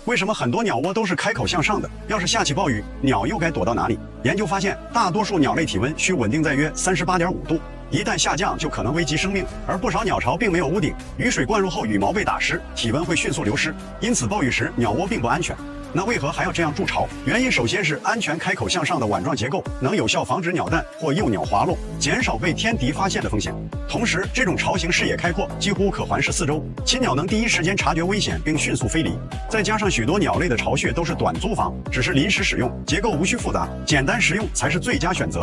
为什么很多鸟窝都是开口向上的？要是下起暴雨，鸟又该躲到哪里？研究发现，大多数鸟类体温需稳定在约38.5度，一旦下降就可能危及生命。而不少鸟巢并没有屋顶，雨水灌入后羽毛被打湿，体温会迅速流失，因此暴雨时鸟窝并不安全。那为何还要这样筑巢？原因首先是安全开口向上的碗状结构能有效防止鸟蛋或幼鸟滑落，减少被天敌发现的风险。同时，这种巢型视野开阔，几乎可环视四周，亲鸟能第一时间察觉危险并迅速飞离。再加上许多鸟类的巢穴都是短租房，只是临时使用，结构无需复杂，简单实用才是最佳选择。